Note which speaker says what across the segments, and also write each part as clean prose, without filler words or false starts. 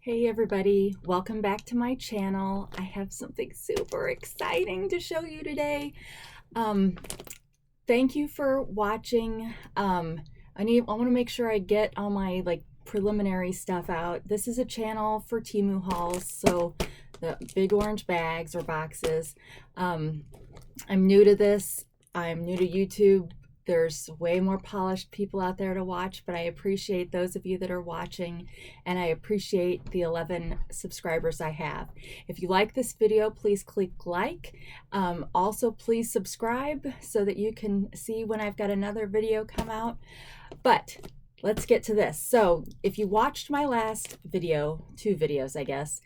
Speaker 1: Hey everybody, welcome back to my channel. I have something super exciting to show you today. Thank you for watching. I want to make sure I get all my preliminary stuff out. This is a channel for TEMU hauls, so the big orange bags or boxes. I'm new to this. I'm new to YouTube. There's way more polished people out there to watch, but I appreciate those of you that are watching, and I appreciate the 11 subscribers I have. If you like this video, please click like. Also, please subscribe so that you can see when I've got another video come out. But let's get to this. So if you watched my last video, 2 videos, I guess,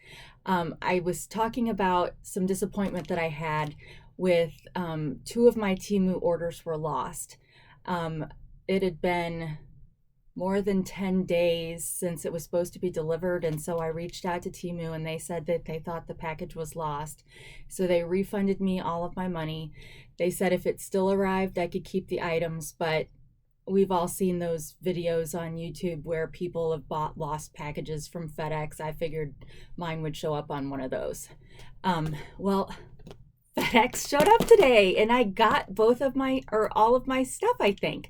Speaker 1: I was talking about some disappointment that I had with 2 of my TEMU orders were lost. It had been more than 10 days since it was supposed to be delivered, and so I reached out to TEMU and they said that they thought the package was lost. So they refunded me all of my money. They said if it still arrived, I could keep the items, but we've all seen those videos on YouTube where people have bought lost packages from FedEx. I figured mine would show up on one of those. Well, FedEx showed up today and I got both of my, or all of my stuff, I think.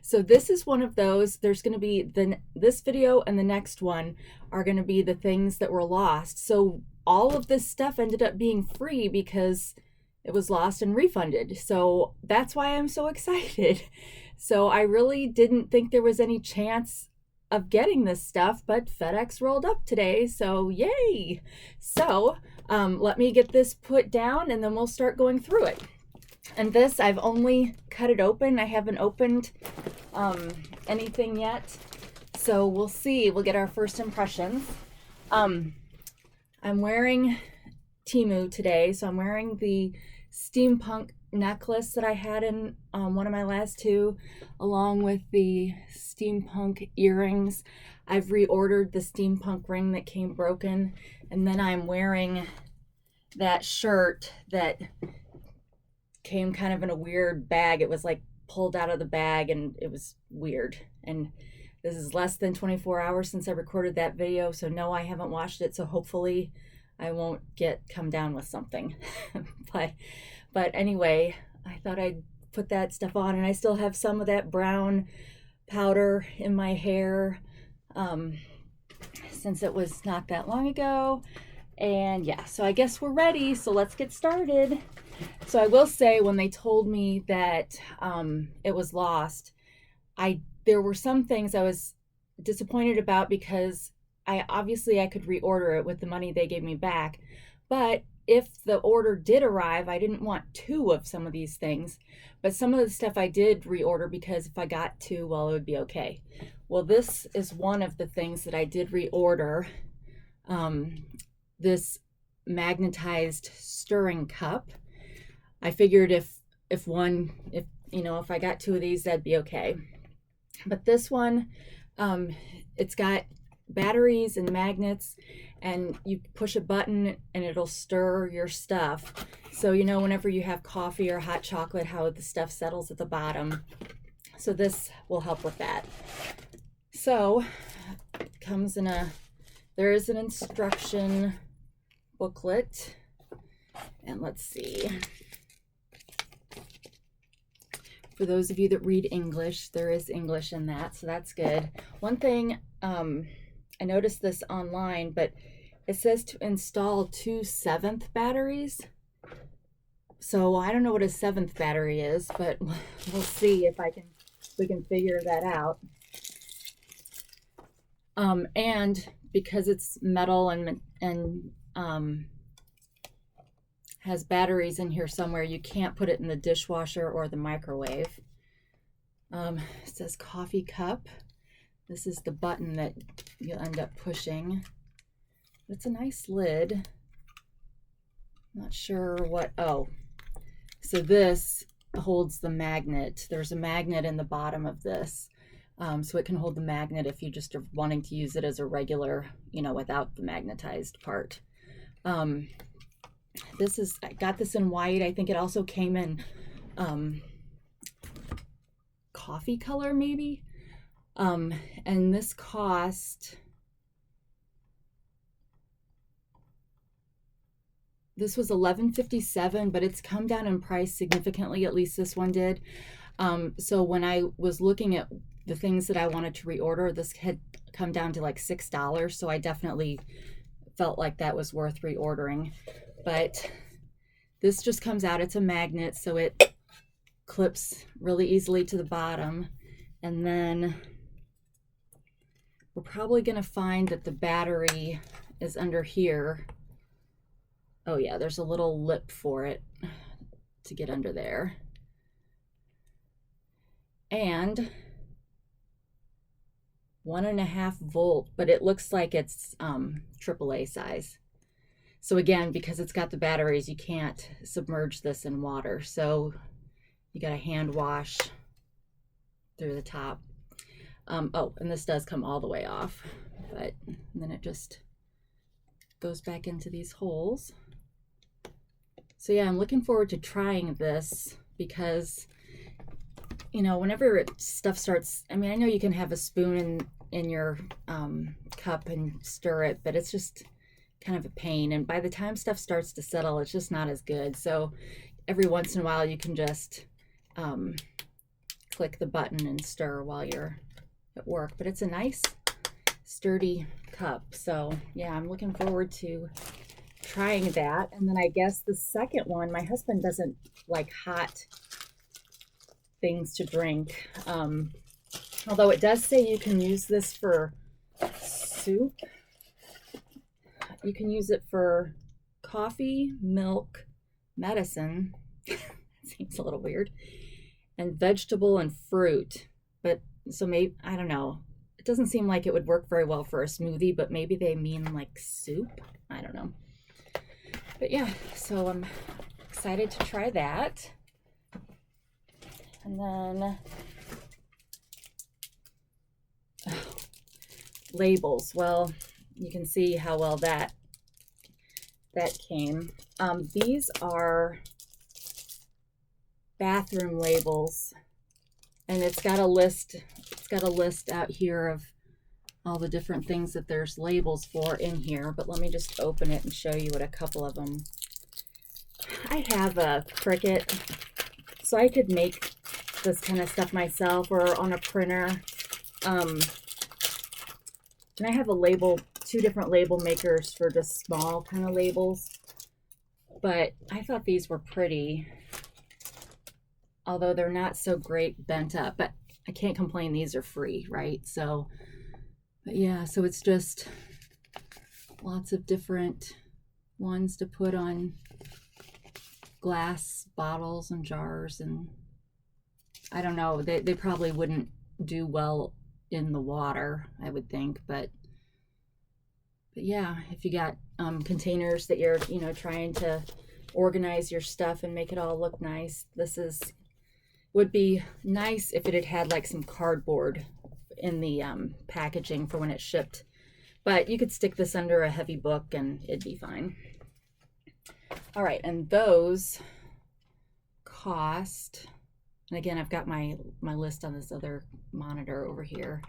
Speaker 1: So this is one of those. There's going to be this video and the next one are going to be the things that were lost. So all of this stuff ended up being free because it was lost and refunded. So that's why I'm so excited. So I really didn't think there was any chance of getting this stuff, but FedEx rolled up today, so yay. So let me get this put down and then we'll start going through it. And this, I've only cut it open. I haven't opened anything yet, so we'll see. We'll get our first impressions. I'm wearing TEMU today, so I'm wearing the steampunk necklace that I had in one of my last 2, along with the steampunk earrings. I've reordered the steampunk ring that came broken, and then I'm wearing that shirt that came kind of in a weird bag. It was like pulled out of the bag and it was weird. And this is less than 24 hours since I recorded that video, so no, I haven't washed it, so hopefully I won't come down with something. But anyway, I thought I'd put that stuff on, and I still have some of that brown powder in my hair since it was not that long ago. And yeah, so I guess we're ready, so let's get started. So I will say, when they told me that it was lost, there were some things I was disappointed about because I could reorder it with the money they gave me back. But if the order did arrive, I didn't want 2 of some of these things. But some of the stuff I did reorder because if I got 2, well, it would be okay. Well, this is one of the things that I did reorder. This magnetized stirring cup. I figured if I got 2 of these, that'd be okay. But this one, it's got batteries and magnets, and you push a button and it'll stir your stuff. So whenever you have coffee or hot chocolate, how the stuff settles at the bottom. So this will help with that. So it comes there is an instruction booklet, and let's see. For those of you that read English, there is English in that, so that's good. One thing, I noticed this online, but it says to install 2 7th batteries. So I don't know what a 7th battery is, but we'll see if we can figure that out. And because it's metal and has batteries in here somewhere, you can't put it in the dishwasher or the microwave. It says coffee cup. This is the button that you'll end up pushing. It's a nice lid. Not sure what, so this holds the magnet. There's a magnet in the bottom of this. So it can hold the magnet if you just are wanting to use it as a regular, without the magnetized part. I got this in white. I think it also came in coffee color maybe. And this cost This was $11.57, but it's come down in price significantly, at least this one did. So when I was looking at the things that I wanted to reorder, this had come down to like $6. So I definitely felt like that was worth reordering. But this just comes out, it's a magnet, so it clips really easily to the bottom. And then we're probably gonna find that the battery is under here. Oh yeah, there's a little lip for it to get under there. And 1.5 volt, but it looks like it's AAA size. So again, because it's got the batteries, you can't submerge this in water. So you got to hand wash through the top. Oh, and this does come all the way off, but then it just goes back into these holes. So yeah, I'm looking forward to trying this because, you know, whenever stuff starts, I mean, I know you can have a spoon in your cup and stir it, but it's just kind of a pain. And by the time stuff starts to settle, it's just not as good. So every once in a while you can just click the button and stir while you're at work. But it's a nice sturdy cup. So yeah, I'm looking forward to trying that. And then I guess the second one, my husband doesn't like hot things to drink. Although it does say you can use this for soup. You can use it for coffee, milk, medicine. Seems a little weird. And vegetable and fruit. But so maybe, I don't know. It doesn't seem like it would work very well for a smoothie, but maybe they mean like soup. I don't know. But yeah, so I'm excited to try that. And then labels. Well, you can see how well that came. These are bathroom labels, and it's got a list out here of all the different things that there's labels for in here. But let me just open it and show you what a couple of them. I have a Cricut, so I could make this kind of stuff myself or on a printer. And I have two different label makers for just small kind of labels. But I thought these were pretty, although they're not so great bent up. But I can't complain, these are free, right? So, but yeah, so it's just lots of different ones to put on glass bottles and jars. And I don't know, they probably wouldn't do well in the water, I would think, but yeah, if you got containers that you're, you know, trying to organize your stuff and make it all look nice, would be nice if it had had like some cardboard in the packaging for when it's shipped. But you could stick this under a heavy book and it'd be fine. All right, and those cost, and again, I've got my list on this other monitor over here.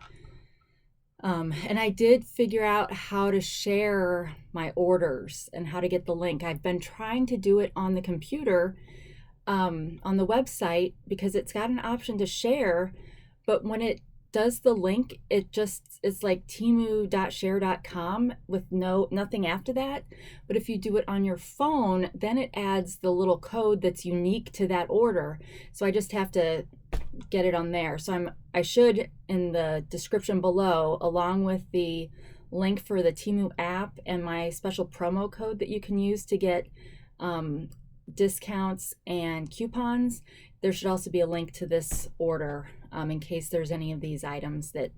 Speaker 1: And I did figure out how to share my orders and how to get the link. I've been trying to do it on the computer, on the website, because it's got an option to share, but when it does the link, it's like temu.share.com with nothing after that. But if you do it on your phone, then it adds the little code that's unique to that order. So I just have to get it on there. So I should, in the description below, along with the link for the Temu app and my special promo code that you can use to get discounts and coupons, there should also be a link to this order in case there's any of these items that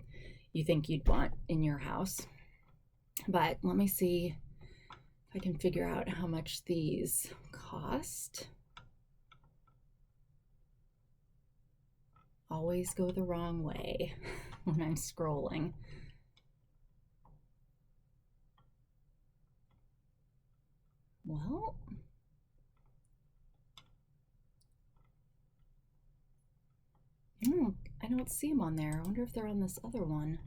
Speaker 1: you think you'd want in your house. But let me see if I can figure out how much these cost. Always go the wrong way when I'm scrolling. Well, I don't see them on there. I wonder if they're on this other one.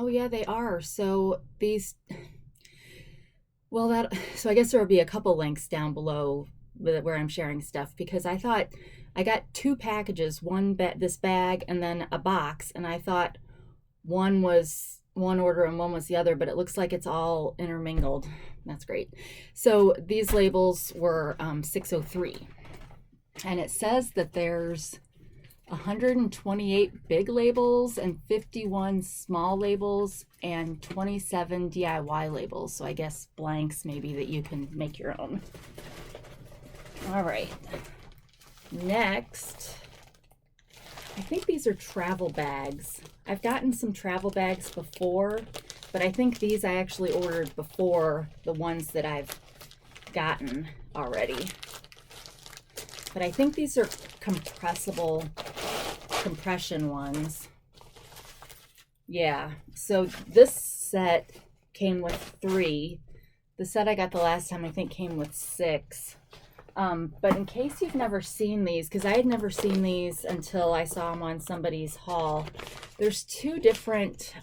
Speaker 1: Oh yeah, they are. So these, well, so I guess there will be a couple links down below where I'm sharing stuff, because I thought I got two packages, this bag and then a box, and I thought one was one order and one was the other, but it looks like it's all intermingled. That's great. So these labels were 603, and it says that there's 128 big labels and 51 small labels and 27 DIY labels. So I guess blanks maybe that you can make your own. All right. Next, I think these are travel bags. I've gotten some travel bags before, but I think these I actually ordered before the ones that I've gotten already. But I think these are compressible compression ones. Yeah, so this set came with 3. The set I got the last time I think came with 6. But in case you've never seen these, because I had never seen these until I saw them on somebody's haul, there's 2 different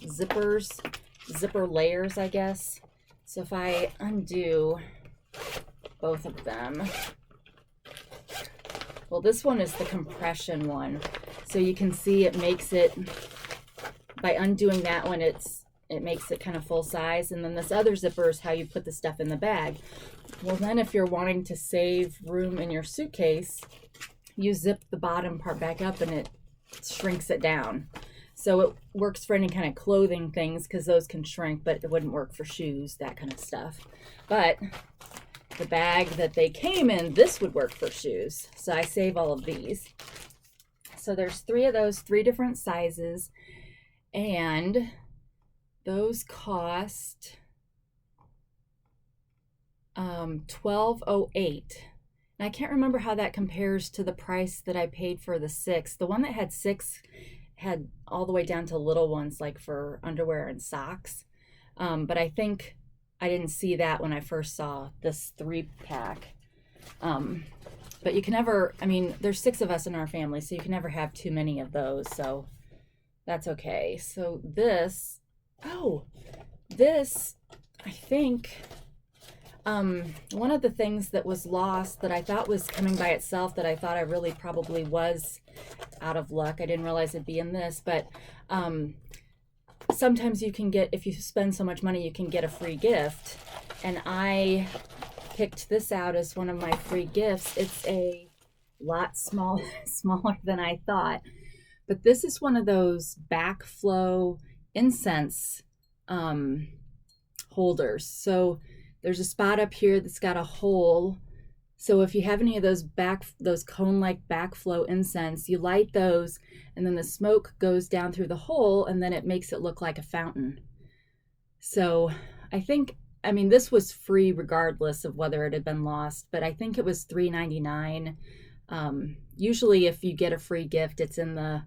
Speaker 1: zipper layers, I guess. So if I undo both of them, well, this one is the compression one. So you can see it makes it, by undoing that one, it makes it kind of full size. And then this other zipper is how you put the stuff in the bag. Well, then if you're wanting to save room in your suitcase, you zip the bottom part back up and it shrinks it down. So it works for any kind of clothing things, because those can shrink, but it wouldn't work for shoes, that kind of stuff. But the bag that they came in, this would work for shoes. So I save all of these. So there's 3 of those, 3 different sizes, and those cost $12.08. And I can't remember how that compares to the price that I paid for the 6. The one that had 6 had all the way down to little ones, like for underwear and socks. But I think I didn't see that when I first saw this 3-pack. But you can never, I mean, there's 6 of us in our family, so you can never have too many of those. So that's okay. So this, this, I think, one of the things that was lost that I thought was coming by itself, that I thought I really probably was out of luck. I didn't realize it'd be in this, but sometimes you can get, if you spend so much money, you can get a free gift. And I picked this out as one of my free gifts. It's a lot smaller than I thought. But this is one of those backflow incense holders. So there's a spot up here that's got a hole. So if you have any of those cone-like backflow incense, you light those, and then the smoke goes down through the hole, and then it makes it look like a fountain. So I mean, this was free regardless of whether it had been lost, but I think it was $3.99. Usually if you get a free gift, it's in the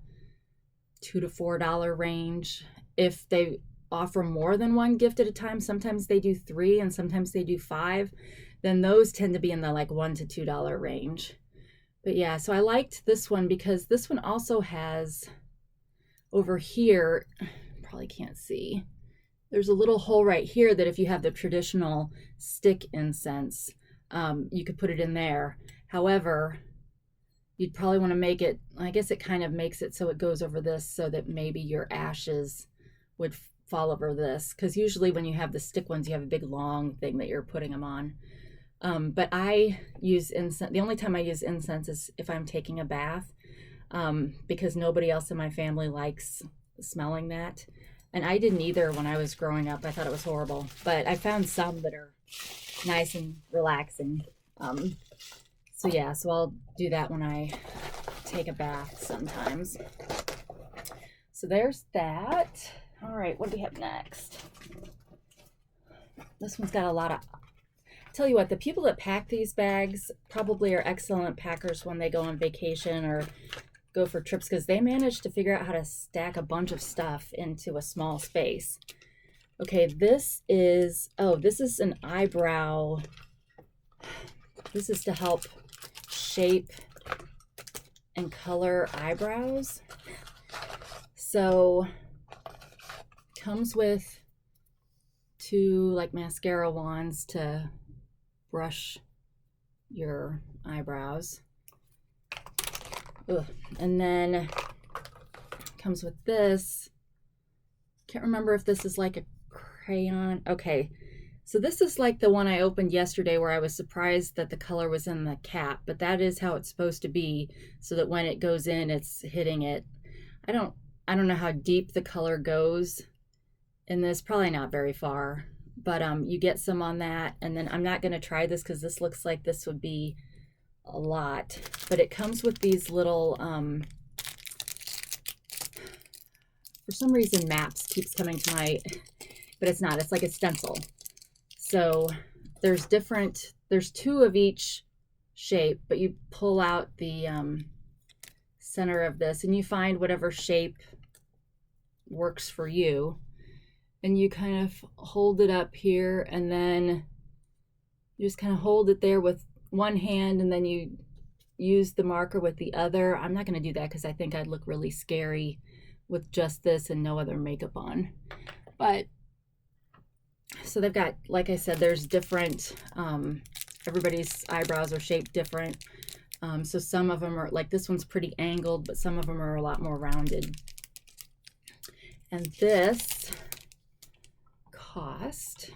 Speaker 1: $2 to $4 range. If they offer more than one gift at a time, sometimes they do 3 and sometimes they do 5, then those tend to be in the like $1 to $2 range. But yeah, so I liked this one because this one also has over here, probably can't see, there's a little hole right here that if you have the traditional stick incense, you could put it in there. However, you'd probably want to make it, I guess it kind of makes it so it goes over this, so that maybe your ashes would fall over this, because usually when you have the stick ones, you have a big long thing that you're putting them on. But I use incense, the only time I use incense is if I'm taking a bath, because nobody else in my family likes smelling that. And I didn't either when I was growing up. I thought it was horrible. But I found some that are nice and relaxing. So yeah, so I'll do that when I take a bath sometimes. So there's that. All right, what do we have next? This one's got a lot of, tell you what, the people that pack these bags probably are excellent packers when they go on vacation or go for trips, because they manage to figure out how to stack a bunch of stuff into a small space. Okay, this is an eyebrow. This is to help shape and color eyebrows. So comes with two like mascara wands to brush your eyebrows. Ugh. And then comes with this. Can't remember if this is like a crayon. Okay, so this is like the one I opened yesterday where I was surprised that the color was in the cap, but that is how it's supposed to be, so that when it goes in, it's hitting it. I don't know how deep the color goes in this, probably not very far, but you get some on that. And then I'm not going to try this because this looks like this would be a lot, but it comes with these little for some reason maps keeps coming to my, but it's not, it's like a stencil. So there's two of each shape, but you pull out the center of this and you find whatever shape works for you, and you kind of hold it up here, and then you just kind of hold it there with one hand, and then you use the marker with the other. I'm not going to do that because I think I'd look really scary with just this and no other makeup on. But so they've got, like I said, there's different, everybody's eyebrows are shaped different. So some of them are like, this one's pretty angled, but some of them are a lot more rounded. And this cost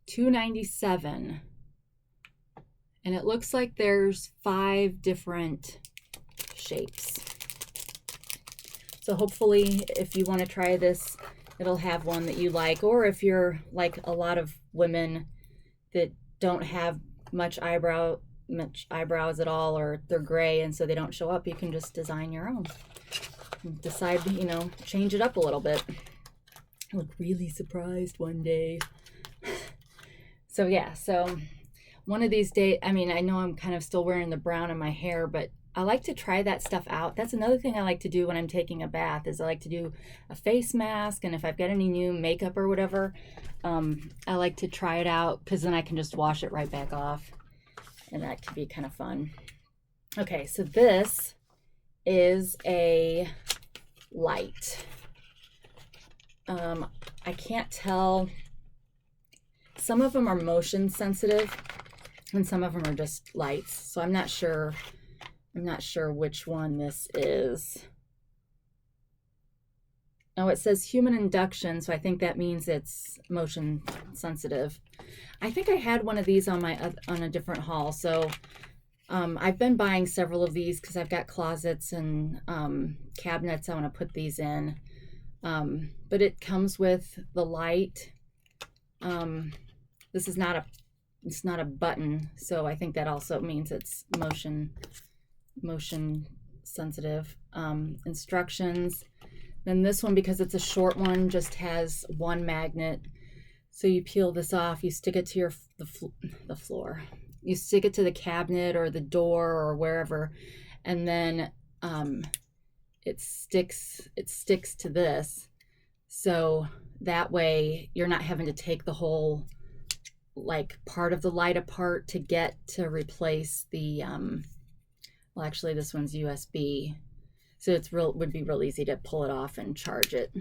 Speaker 1: $2.97. And it looks like there's 5 different shapes. So hopefully if you want to try this, it'll have one that you like. Or if you're like a lot of women that don't have much eyebrows at all, or they're gray and so they don't show up, you can just design your own. Decide, you know, change it up a little bit. I look really surprised one day. So yeah, so one of these days, I mean, I know I'm kind of still wearing the brown in my hair, but I like to try that stuff out. That's another thing I like to do when I'm taking a bath, is I like to do a face mask, and if I've got any new makeup or whatever, I like to try it out, because then I can just wash it right back off, and that can be kind of fun. Okay, so this is a light. I can't tell. Some of them are motion sensitive and some of them are just lights. So I'm not sure which one this is. Oh, it says human induction, so I think that means it's motion sensitive. I think I had one of these on a different haul. So I've been buying several of these because I've got closets and cabinets I want to put these in. But it comes with the light. This is it's not a button, so I think that also means it's motion sensitive. Instructions. Then this one, because it's a short one, just has one magnet. So you peel this off, you stick it to the floor. You stick it to the cabinet or the door or wherever, and then it sticks to this. So that way you're not having to take the whole like part of the light apart to get to replace the well, actually this one's USB, so would be real easy to pull it off and charge it.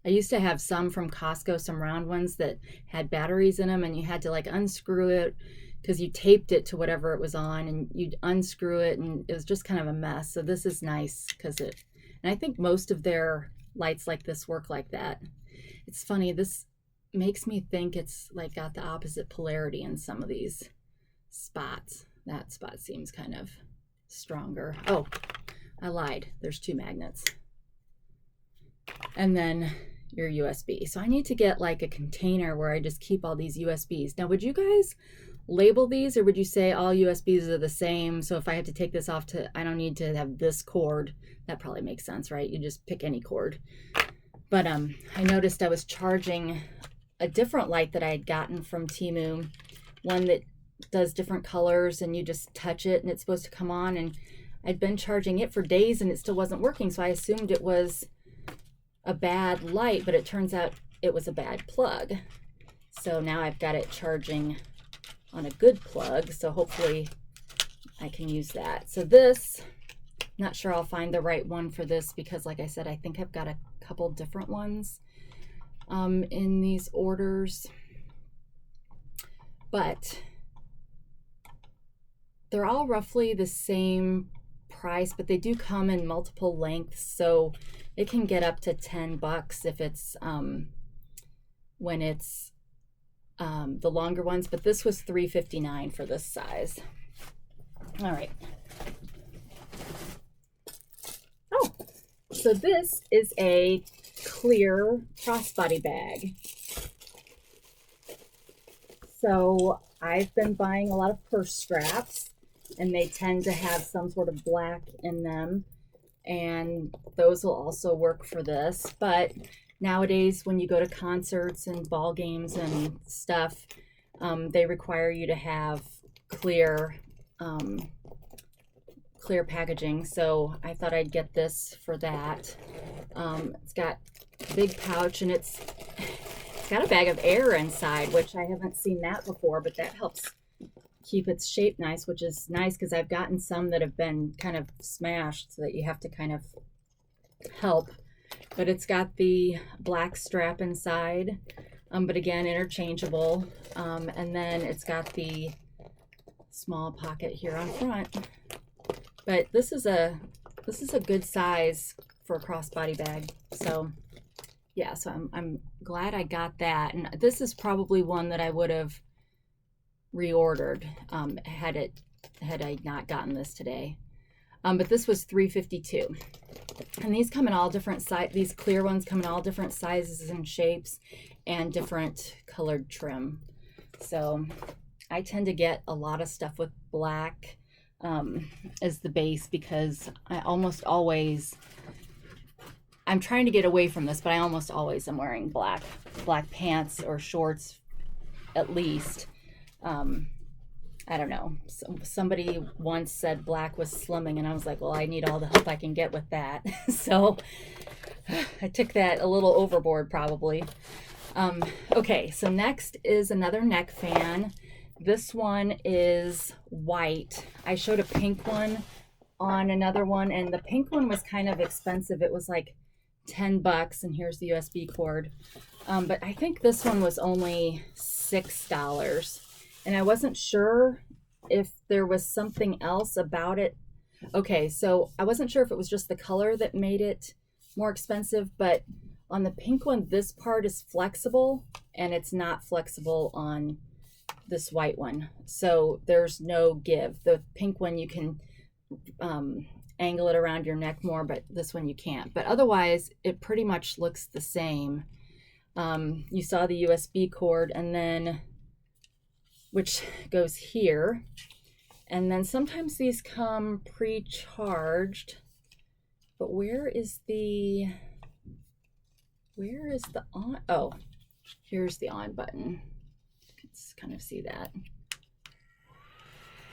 Speaker 1: I used to have some from Costco, some round ones that had batteries in them, and you had to like unscrew it because you taped it to whatever it was on, and you'd unscrew it, and it was just kind of a mess. So this is nice because and I think most of their lights like this work like that. It's funny, this makes me think it's like got the opposite polarity in some of these spots. That spot seems kind of stronger. Oh, I lied. There's 2 magnets. And then your USB. So I need to get like a container where I just keep all these USBs. Now, would you guys label these, or would you say all USBs are the same? So if I have to take this off, I don't need to have this cord. That probably makes sense, right? You just pick any cord. But I noticed I was charging a different light that I had gotten from TEMU, one that does different colors and you just touch it and it's supposed to come on, and I'd been charging it for days and it still wasn't working, so I assumed it was a bad light, but it turns out it was a bad plug. So now I've got it charging on a good plug, so hopefully I can use that. So this Not sure I'll find the right one for this because, like I said, I think I've got a couple different ones in these orders. But they're all roughly the same price, but they do come in multiple lengths, so it can get up to $10 if it's when it's the longer ones, but this was $3.59 for this size. All right. Oh, so this is a clear crossbody bag. So I've been buying a lot of purse straps, and they tend to have some sort of black in them, and those will also work for this. But nowadays, when you go to concerts and ball games and stuff, they require you to have clear packaging. So I thought I'd get this for that. It's got a big pouch, and it's got a bag of air inside, which I haven't seen that before, but that helps keep its shape nice, which is nice because I've gotten some that have been kind of smashed so that you have to kind of help. But it's got the black strap inside, but again, interchangeable. And then it's got the small pocket here on front. But this is a good size for a crossbody bag. So yeah, so I'm glad I got that. And this is probably one that I would have reordered had I not gotten this today. But this was $3.52. And these come in all different sizes. These clear ones come in all different sizes and shapes and different colored trim. So I tend to get a lot of stuff with black as the base because I almost always, I'm trying to get away from this, but I almost always am wearing black pants or shorts at least. I don't know. Somebody once said black was slimming, and I was like, well, I need all the help I can get with that. So I took that a little overboard probably. Okay, so next is another neck fan. This one is white. I showed a pink one on another one, and the pink one was kind of expensive. It was like $10, and here's the USB cord. But I think this one was only $6. And I wasn't sure if there was something else about it. Okay, so I wasn't sure if it was just the color that made it more expensive, but on the pink one, this part is flexible, and it's not flexible on this white one. So there's no give. The pink one, you can angle it around your neck more, but this one you can't. But otherwise, it pretty much looks the same. You saw the USB cord, and then which goes here, and then sometimes these come pre-charged, but where is the on? Oh, here's the on button. Let's kind of see that.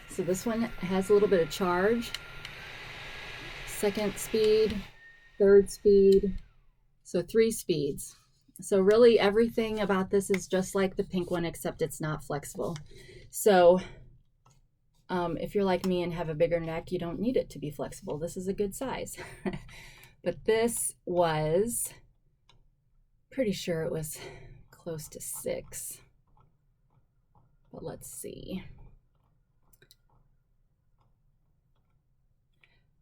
Speaker 1: So this one has a little bit of charge, second speed, third speed, so 3 speeds. So really everything about this is just like the pink one, except it's not flexible. So if you're like me and have a bigger neck, you don't need it to be flexible. This is a good size. But this was, pretty sure it was close to $6. But let's see.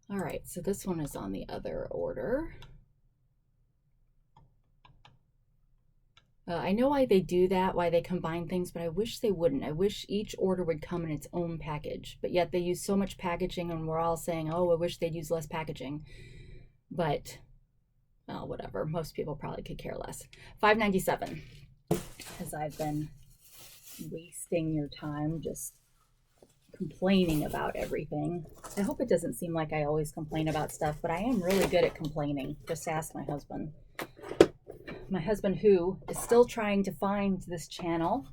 Speaker 1: All right, so this one is on the other order. I know why they do that, why they combine things, but I wish they wouldn't. I wish each order would come in its own package, but yet they use so much packaging, and we're all saying, oh, I wish they'd use less packaging. But, well, whatever. Most people probably could care less. $5.97, because I've been wasting your time just complaining about everything. I hope it doesn't seem like I always complain about stuff, but I am really good at complaining. Just ask my husband. My husband, who is still trying to find this channel,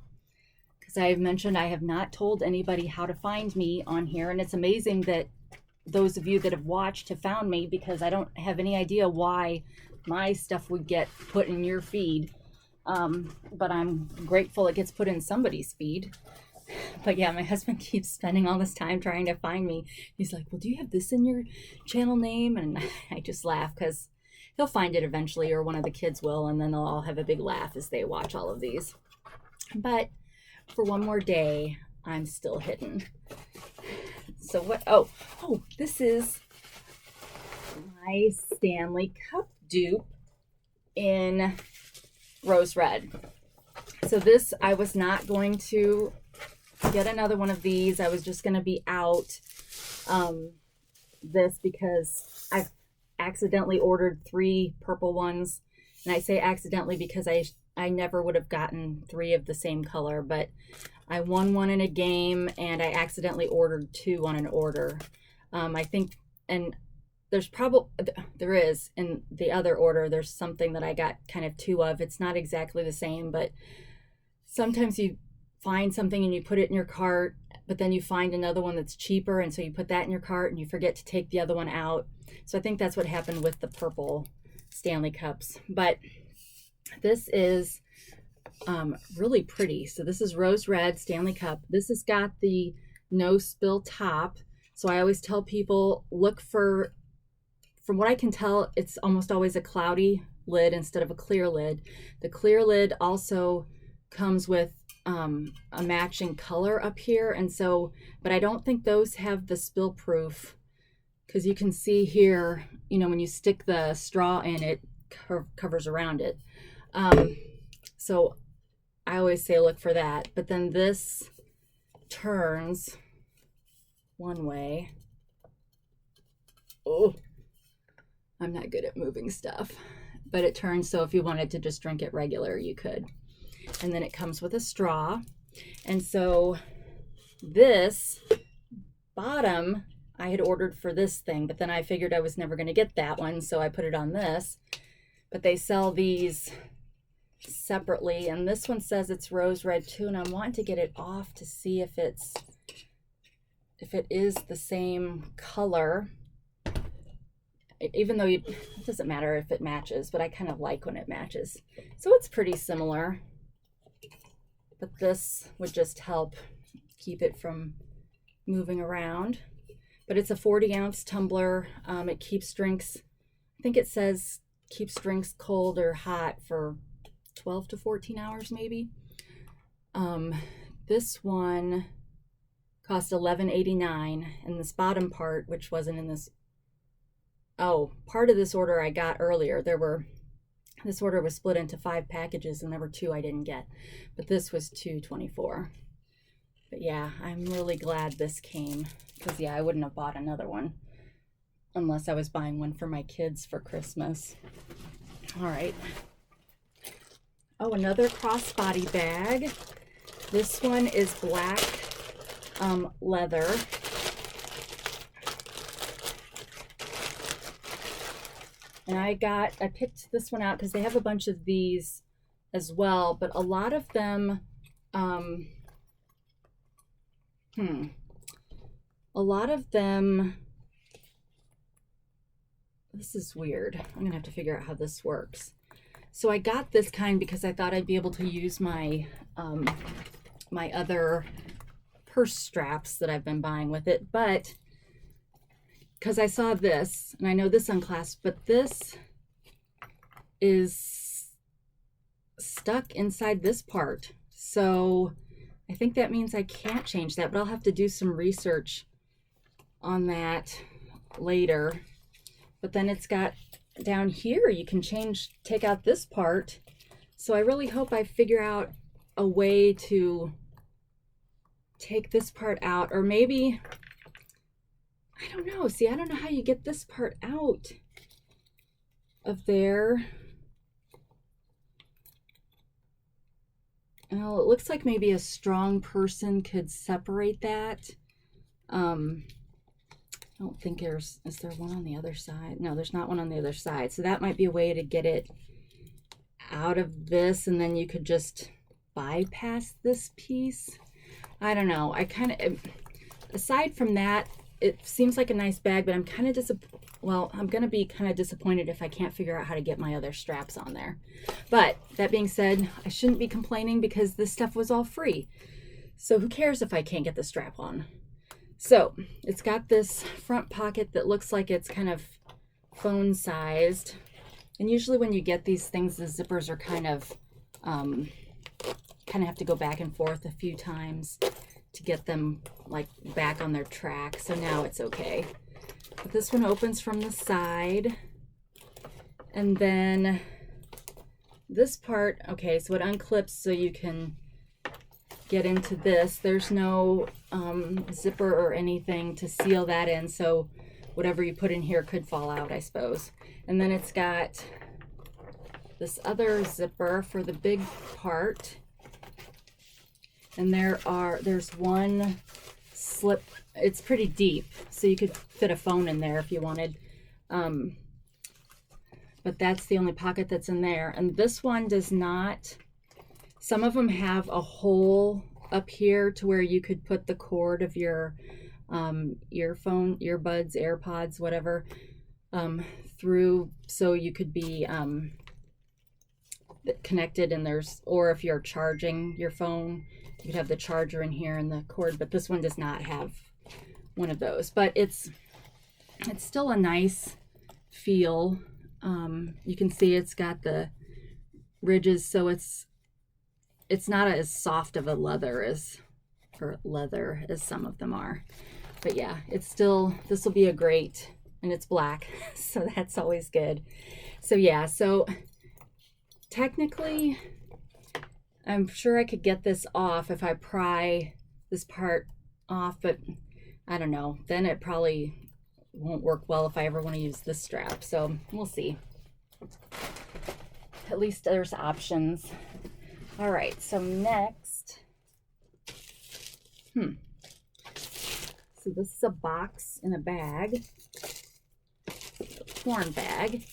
Speaker 1: because I have mentioned I have not told anybody how to find me on here, and it's amazing that those of you that have watched have found me, because I don't have any idea why my stuff would get put in your feed, but I'm grateful it gets put in somebody's feed. But yeah, my husband keeps spending all this time trying to find me. He's like, well, do you have this in your channel name? And I just laugh because he'll find it eventually, or one of the kids will, and then they'll all have a big laugh as they watch all of these. But for one more day, I'm still hidden. So what? Oh, this is my Stanley Cup dupe in rose red. So this, I was not going to get another one of these. I was just going to be out this because I've accidentally ordered 3 purple ones. And I say accidentally because I never would have gotten 3 of the same color, but I won one in a game and I accidentally ordered 2 on an order. I think, and there is in the other order, there's something that I got kind of 2 of. It's not exactly the same, but sometimes you find something and you put it in your cart, but then you find another one that's cheaper, and so you put that in your cart and you forget to take the other one out. So I think that's what happened with the purple Stanley Cups. But this is really pretty. So this is rose red Stanley Cup. This has got the no spill top. So I always tell people, look for, from what I can tell, it's almost always a cloudy lid instead of a clear lid. The clear lid also comes with a matching color up here, and so, but I don't think those have the spill proof, because you can see here, you know, when you stick the straw in, it covers around it. So I always say look for that. But then this turns one way. Oh, I'm not good at moving stuff, but it turns so if you wanted to just drink it regular, you could. And then it comes with a straw. And so this bottom I had ordered for this thing, but then I figured I was never going to get that one, so I put it on this. But they sell these separately, and this one says it's rose red too, and I'm wanting to get it off to see if it is the same color. Even though it doesn't matter if it matches, but I kind of like when it matches. So it's pretty similar. But this would just help keep it from moving around. But it's a 40-ounce tumbler. It keeps drinks, I think it says keeps drinks cold or hot for 12 to 14 hours maybe. This one cost $11.89, and this bottom part, which wasn't in this, part of this order I got earlier. This order was split into 5 packages, and there were 2 I didn't get, but this was $2.24. But yeah, I'm really glad this came, because yeah, I wouldn't have bought another one unless I was buying one for my kids for Christmas. All right. Oh, another crossbody bag. This one is black leather. And I picked this one out because they have a bunch of these as well, but a lot of them, this is weird. I'm gonna have to figure out how this works. So I got this kind because I thought I'd be able to use my my other purse straps that I've been buying with it, but because I saw this, and I know this unclasped, but this is stuck inside this part. So I think that means I can't change that, but I'll have to do some research on that later. But then it's got down here, you can take out this part. So I really hope I figure out a way to take this part out, or maybe, I don't know. See, I don't know how you get this part out of there. Well, it looks like maybe a strong person could separate that. I don't think is there one on the other side? No, there's not one on the other side. So that might be a way to get it out of this, and then you could just bypass this piece. I don't know. Aside from that, it seems like a nice bag, but I'm kind of I'm going to be kind of disappointed if I can't figure out how to get my other straps on there. But that being said, I shouldn't be complaining because this stuff was all free. So who cares if I can't get the strap on? So it's got this front pocket that looks like it's kind of phone sized. And usually when you get these things, the zippers are kind of have to go back and forth a few times to get them like back on their track. So now it's okay. But this one opens from the side. And then this part, okay, so it unclips so you can get into this. There's no zipper or anything to seal that in, so whatever you put in here could fall out, I suppose. And then it's got this other zipper for the big part. And there's one slip. It's pretty deep, so you could fit a phone in there if you wanted. But that's the only pocket that's in there. And this one does not. Some of them have a hole up here to where you could put the cord of your earphone, earbuds, AirPods, whatever, through, so you could be connected. And or if you're charging your phone, you could have the charger in here and the cord. But this one does not have one of those. But it's still a nice feel. You can see it's got the ridges, so it's not as soft of a leather as some of them are. But yeah, it's still, this will be a great, and it's black, so that's always good. So yeah, so technically I'm sure I could get this off if I pry this part off, but I don't know, then it probably won't work well if I ever want to use this strap. So we'll see. At least there's options. All right, so next, so this is a box in a bag, a torn bag.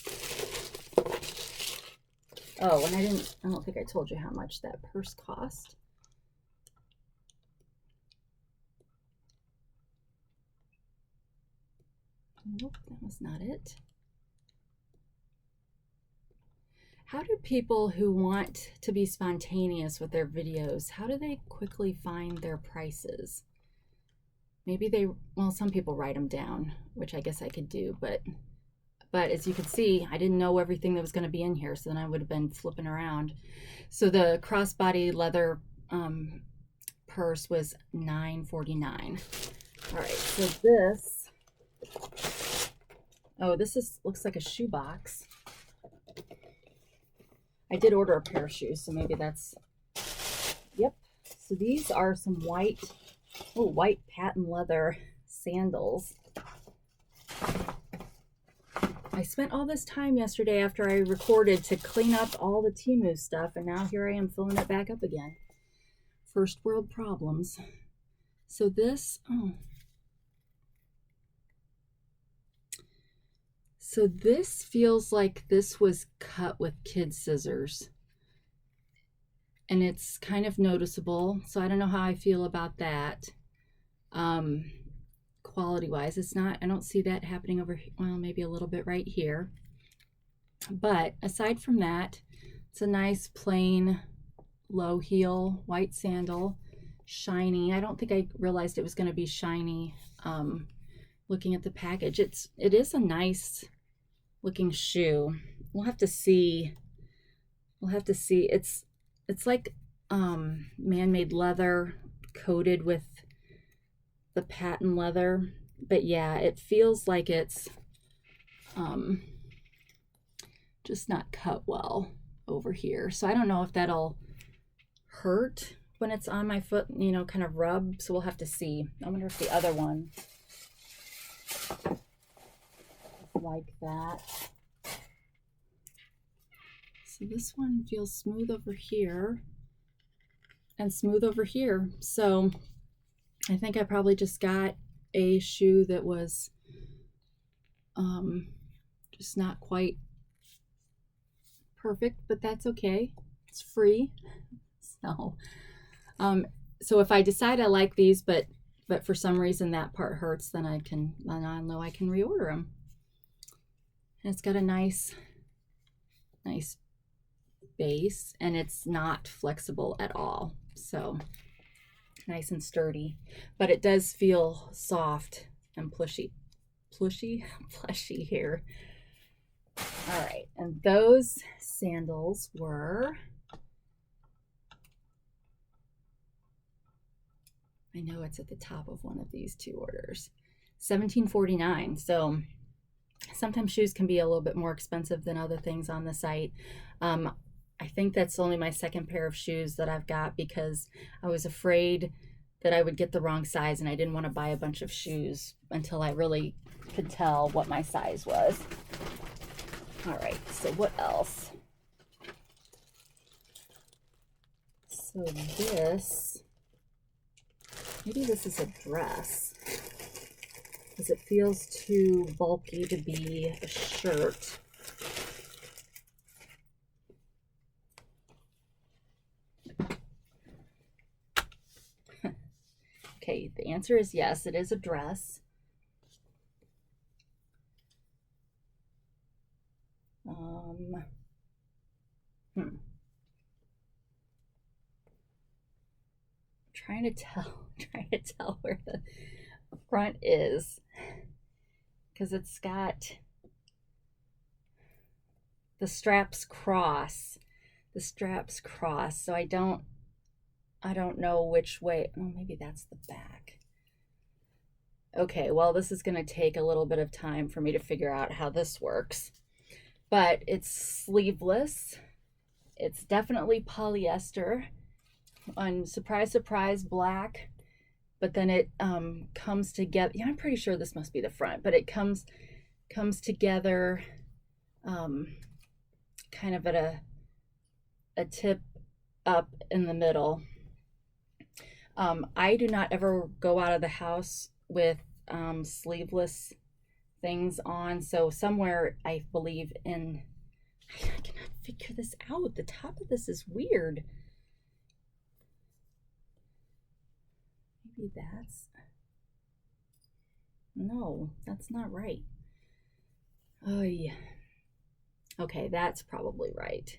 Speaker 1: Oh, and I don't think I told you how much that purse cost. Nope, that was not it. How do people who want to be spontaneous with their videos, how do they quickly find their prices? Maybe well, some people write them down, which I guess I could do, but as you can see, I didn't know everything that was going to be in here, so then I would have been flipping around. So the crossbody leather purse was $9.49. All right, so this looks like a shoe box. I did order a pair of shoes, so maybe that's, yep. So these are some white patent leather sandals. I spent all this time yesterday after I recorded to clean up all the TEMU stuff, and now here I am filling it back up again. First world problems. So this, so this feels like this was cut with kid scissors. And it's kind of noticeable, so I don't know how I feel about that. Quality wise, it's not, I don't see that happening over here. Well, maybe a little bit right here. But aside from that, it's a nice plain low heel white sandal, shiny. I don't think I realized it was going to be shiny. Looking at the package, it is a nice looking shoe. We'll have to see. It's like man-made leather coated with the patent leather, but yeah, it feels like it's just not cut well over here. So I don't know if that'll hurt when it's on my foot, you know, kind of rub. So we'll have to see. I wonder if the other one is like that. So this one feels smooth over here and smooth over here. So I think I probably just got a shoe that was just not quite perfect, but that's okay. It's free. So if I decide I like these, but for some reason that part hurts, then I'll know I can reorder them. And it's got a nice base, and it's not flexible at all. So nice and sturdy, but it does feel soft and plushy here. All right, and those sandals were, I know it's at the top of one of these two orders, $17.49. So sometimes shoes can be a little bit more expensive than other things on the site. I think that's only my second pair of shoes that I've got because I was afraid that I would get the wrong size and I didn't want to buy a bunch of shoes until I really could tell what my size was. All right, so what else? So this, maybe this is a dress because it feels too bulky to be a shirt. Okay, the answer is yes, it is a dress. Trying to tell where the front is because it's got the straps cross. So I don't know which way. Oh, maybe that's the back. Okay, well, this is going to take a little bit of time for me to figure out how this works. But it's sleeveless. It's definitely polyester. And surprise, surprise, black. But then it comes together. Yeah, I'm pretty sure this must be the front, but it comes together kind of at a tip up in the middle. I do not ever go out of the house with sleeveless things on. So somewhere, I believe in, I cannot figure this out. The top of this is weird. Maybe that's, no, that's not right. Oh yeah. Okay, that's probably right.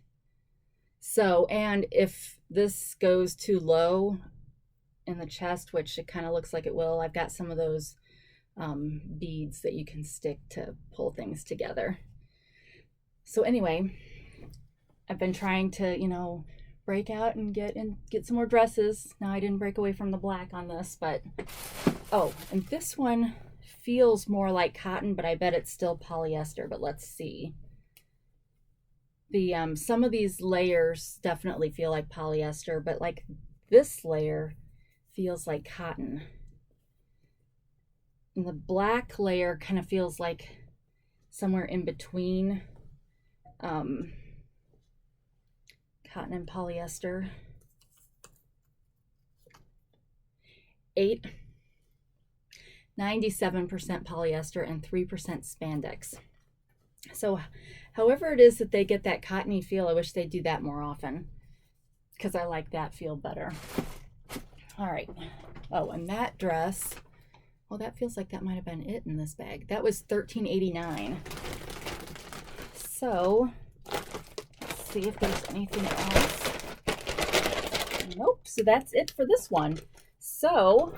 Speaker 1: So, and if this goes too low in the chest, which it kind of looks like it will, I've got some of those beads that you can stick to pull things together. So anyway, I've been trying to, you know, break out and get some more dresses. Now I didn't break away from the black on this, but oh, and this one feels more like cotton, but I bet it's still polyester. But let's see. The some of these layers definitely feel like polyester, but like this layer feels like cotton. And the black layer kind of feels like somewhere in between cotton and polyester. 97% polyester and 3% spandex. So however it is that they get that cottony feel, I wish they'd do that more often because I like that feel better. All right. Oh, and that dress, well, that feels like that might have been it in this bag. That was $13.89. So let's see if there's anything else. Nope. So that's it for this one. So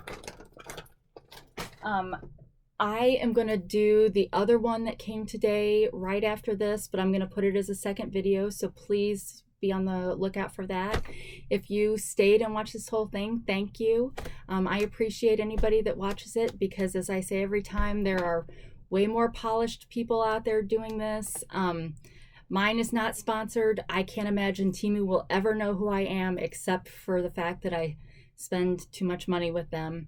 Speaker 1: I am going to do the other one that came today right after this, but I'm going to put it as a second video. So please be on the lookout for that. If you stayed and watched this whole thing, thank you. I appreciate anybody that watches it because, as I say every time, there are way more polished people out there doing this. Mine is not sponsored. I can't imagine TEMU will ever know who I am except for the fact that I spend too much money with them.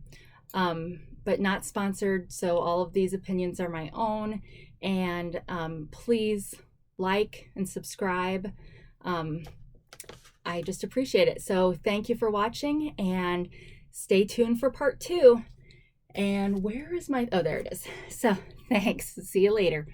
Speaker 1: But not sponsored, so all of these opinions are my own. And please like and subscribe. I just appreciate it. So thank you for watching and stay tuned for part 2. And where is my, oh, there it is. So thanks. See you later.